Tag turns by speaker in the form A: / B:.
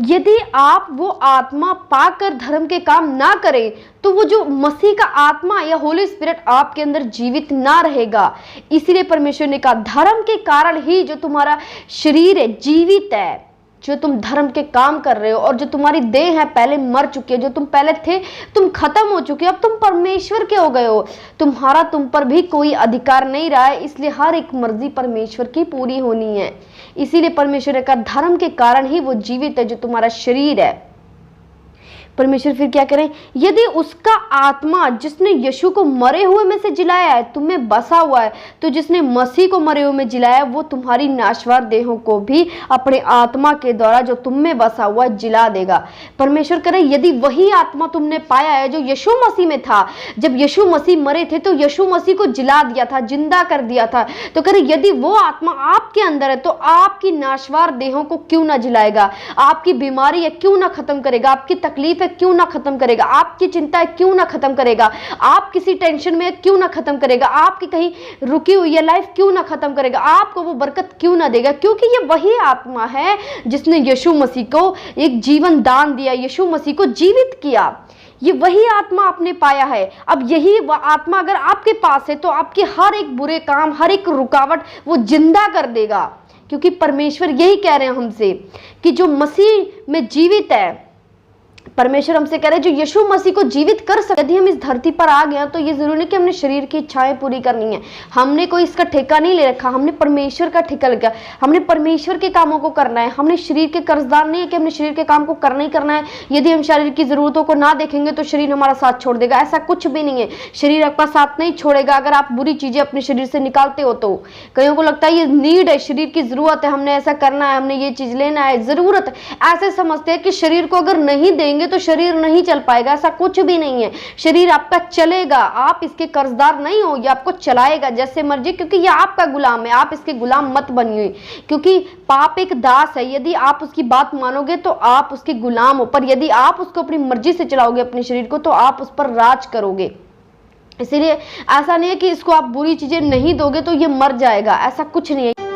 A: यदि आप वो आत्मा पाकर धर्म के काम ना करें तो वो जो मसीह का आत्मा या होली स्पिरिट आपके अंदर जीवित ना रहेगा। इसीलिए परमेश्वर ने कहा धर्म के कारण ही जो तुम्हारा शरीर है जीवित है, जो तुम धर्म के काम कर रहे हो, और जो तुम्हारी देह है पहले मर चुकी है, जो तुम पहले थे तुम खत्म हो चुके हो, अब तुम परमेश्वर के हो गए हो, तुम्हारा तुम पर भी कोई अधिकार नहीं रहा है। इसलिए हर एक मर्जी परमेश्वर की पूरी होनी है। इसीलिए परमेश्वर ने कहा धर्म के कारण ही वो जीवित है जो तुम्हारा शरीर है। परमेश्वर फिर क्या करें, यदि उसका आत्मा जिसने यीशु को मरे हुए में से जिलाया है तुम में बसा हुआ है, तो जिसने मसीह को मरे हुए में जिलाया वो तुम्हारी नाशवार देहों को भी अपने आत्मा के द्वारा जो तुम में बसा हुआ है जिला देगा। परमेश्वर कह रहे यदि वही आत्मा तुमने पाया है जो यीशु मसीह में था, जब यीशु मसीह मरे थे तो यीशु मसीह को जिला दिया था, जिंदा कर दिया था, तो कह रहे यदि वो आत्मा आपके अंदर है तो आपकी नाशवार देहों को क्यों ना जिलाएगा, आपकी बीमारी है क्यों ना खत्म करेगा, आपकी तकलीफ है क्यों ना खत्म करेगा, आपकी चिंता है क्यों ना खत्म करेगा, आप किसी टेंशन में है क्यों ना खत्म करेगा, आपकी कहीं रुकी हुई है लाइफ क्यों ना खत्म करेगा, आपको वो बरकत क्यों ना देगा। क्योंकि ये वही आत्मा है जिसने यीशु मसीह को एक जीवन दान दिया, यीशु मसीह को जीवित किया। ये वही आत्मा आपने पाया है। अब यही आत्मा अगर आपके पास है तो आपके हर एक बुरे काम, हर एक रुकावट वो जिंदा कर देगा। क्योंकि परमेश्वर यही कह रहे हैं हमसे कि जो मसीह में जीवित है, परमेश्वर हमसे कह रहे हैं जो यीशु मसीह को जीवित कर सकते। यदि हम इस धरती पर आ गए तो ये जरूरी नहीं कि हमने शरीर की इच्छाएं पूरी करनी है, हमने कोई इसका ठेका नहीं ले रखा, हमने परमेश्वर का ठेका लिया, हमने परमेश्वर के कामों को करना है। हमने शरीर के कर्जदार नहीं है कि हमने शरीर के काम को करना ही करना है। यदि हम शरीर की जरूरतों को ना देखेंगे तो शरीर हमारा साथ छोड़ देगा, ऐसा कुछ भी नहीं है। शरीर आपका साथ नहीं छोड़ेगा अगर आप बुरी चीजें अपने शरीर से निकालते हो तो। कईयों को लगता है ये नीड है, शरीर की जरूरत है, हमने ऐसा करना है, हमने ये चीज लेना है, जरूरत है। ऐसे समझते हैं कि शरीर को अगर नहीं देंगे तो शरीर नहीं चल पाएगा, ऐसा कुछ भी नहीं है। शरीर आपका चलेगा, आप इसके कर्जदार नहीं हो, ये आपको चलाएगा जैसे मर्जी, क्योंकि ये आपका गुलाम है। आप इसके गुलाम मत बनिए, क्योंकि पाप एक दास है। यदि आप उसकी बात मानोगे तो आप उसके गुलाम हो, पर यदि आप उसको अपनी मर्जी से चलाओगे अपने शरीर को तो आप उस पर राज करोगे। इसीलिए ऐसा नहीं है कि इसको आप बुरी चीजें नहीं दोगे तो ये मर जाएगा, ऐसा कुछ नहीं है।